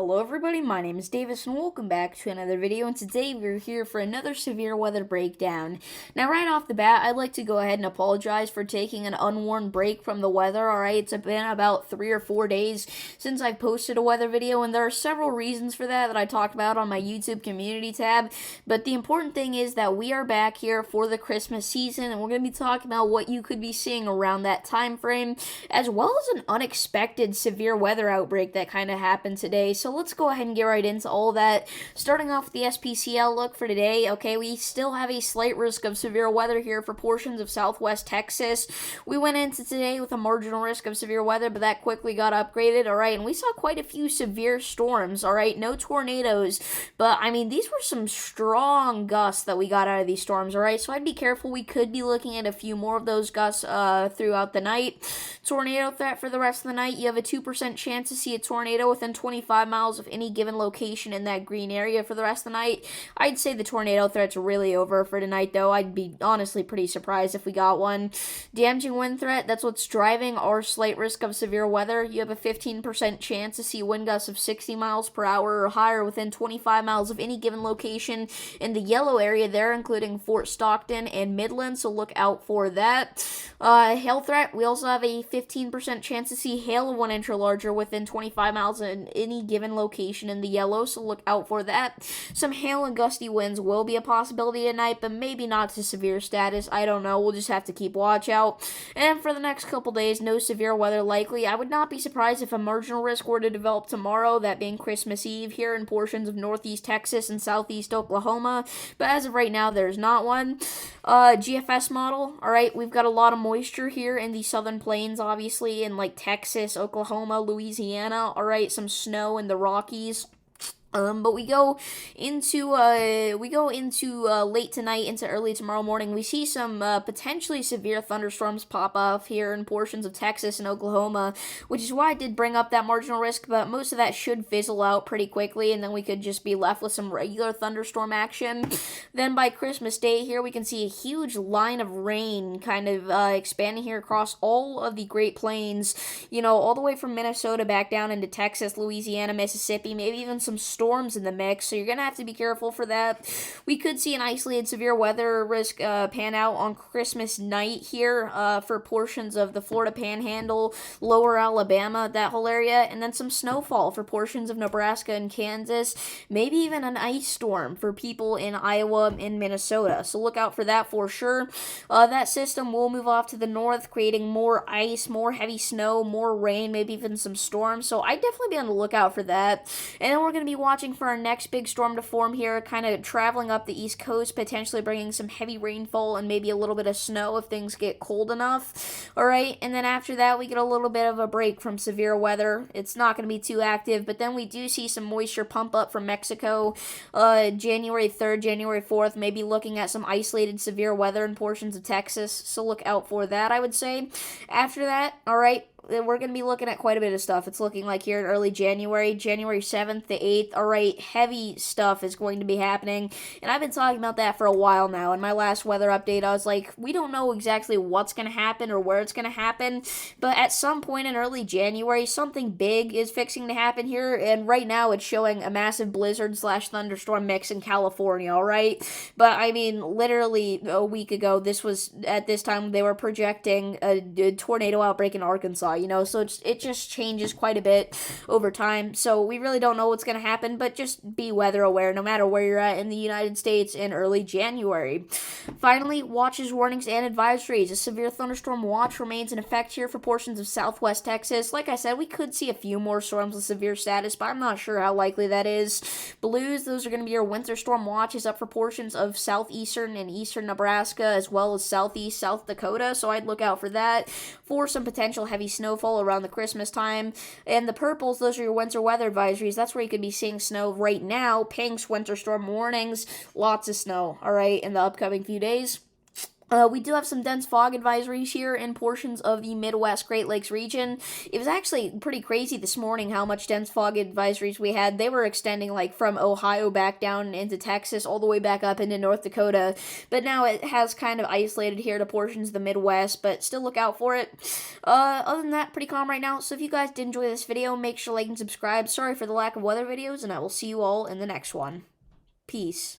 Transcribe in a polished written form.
Hello everybody, my name is Davis and welcome back to another video, and today we're here for another severe weather breakdown. Now right off the bat, I'd like to go ahead and apologize for taking an unwarned break from the weather, alright? It's been about 3 or 4 days since I've posted a weather video, and there are several reasons for that I talked about on my YouTube community tab, but the important thing is that we are back here for the Christmas season, and we're going to be talking about what you could be seeing around that time frame, as well as an unexpected severe weather outbreak that kind of happened today. So let's go ahead and get right into all that. Starting off with the SPC outlook for today, okay, we still have a slight risk of severe weather here for portions of southwest Texas. We went into today with a marginal risk of severe weather, but that quickly got upgraded, alright, and we saw quite a few severe storms, alright, no tornadoes, but I mean, these were some strong gusts that we got out of these storms, alright, so I'd be careful. We could be looking at a few more of those gusts throughout the night. Tornado threat for the rest of the night, you have a 2% chance to see a tornado within 25 miles of any given location in that green area for the rest of the night. I'd say the tornado threat's really over for tonight, though. I'd be honestly pretty surprised if we got one. Damaging wind threat, that's what's driving our slight risk of severe weather. You have a 15% chance to see wind gusts of 60 miles per hour or higher within 25 miles of any given location in the yellow area there, including Fort Stockton and Midland, so look out for that. Hail threat, we also have a 15% chance to see hail of 1 inch or larger within 25 miles in any given location in the yellow, so look out for that. Some hail and gusty winds will be a possibility tonight, but maybe not to severe status. I don't know. We'll just have to keep watch out. And for the next couple days, no severe weather likely. I would not be surprised if a marginal risk were to develop tomorrow, that being Christmas Eve here in portions of northeast Texas and southeast Oklahoma, but as of right now, there's not one. GFS model, alright, we've got a lot of moisture here in the southern plains, obviously, in like Texas, Oklahoma, Louisiana, alright, some snow in the Rockies. But we go into late tonight into early tomorrow morning. We see some potentially severe thunderstorms pop off here in portions of Texas and Oklahoma, which is why I did bring up that marginal risk, but most of that should fizzle out pretty quickly, and then we could just be left with some regular thunderstorm action. Then by Christmas Day here, we can see a huge line of rain kind of expanding here across all of the Great Plains, you know, all the way from Minnesota back down into Texas, Louisiana, Mississippi, maybe even some storms in the mix, so you're gonna have to be careful for that. We could see an isolated severe weather risk pan out on Christmas night here for portions of the Florida Panhandle, lower Alabama, that whole area, and then some snowfall for portions of Nebraska and Kansas, maybe even an ice storm for people in Iowa and Minnesota, so look out for that for sure. That system will move off to the north, creating more ice, more heavy snow, more rain, maybe even some storms, so I'd definitely be on the lookout for that. And then we're going to be watching for our next big storm to form here, kind of traveling up the east coast, potentially bringing some heavy rainfall and maybe a little bit of snow if things get cold enough. Alright, and then after that we get a little bit of a break from severe weather. It's not going to be too active, but then we do see some moisture pump up from Mexico January 3rd, January 4th, maybe looking at some isolated severe weather in portions of Texas, so look out for that, I would say. After that, alright, we're going to be looking at quite a bit of stuff. It's looking like here in early January, January 7th to 8th, alright, heavy stuff is going to be happening, and I've been talking about that for a while now. In my last weather update, I was like, we don't know exactly what's going to happen or where it's going to happen, but at some point in early January, something big is fixing to happen here, and right now it's showing a massive blizzard slash thunderstorm mix in California, alright? But, I mean, literally a week ago, this was, at this time, they were projecting a tornado outbreak in Arkansas, you know, so it just changes quite a bit over time, so we really don't know what's going to happen, but just be weather aware no matter where you're at in the United States in early January. Finally, watches, warnings, and advisories. A severe thunderstorm watch remains in effect here for portions of southwest Texas. Like I said, we could see a few more storms with severe status, but I'm not sure how likely that is. Blues, those are going to be your winter storm watches up for portions of southeastern and eastern Nebraska, as well as southeast South Dakota, so I'd look out for that for some potential heavy snowfall around the Christmas time. And the purples, those are your winter weather advisories. That's where you could be seeing snow right now. Pinks, winter storm warnings, lots of snow, alright, in the upcoming few days. We do have some dense fog advisories here in portions of the Midwest Great Lakes region. It was actually pretty crazy this morning how much dense fog advisories we had. They were extending like from Ohio back down into Texas, all the way back up into North Dakota. But now it has kind of isolated here to portions of the Midwest, but still look out for it. Other than that, pretty calm right now. So if you guys did enjoy this video, make sure to like and subscribe. Sorry for the lack of weather videos, and I will see you all in the next one. Peace.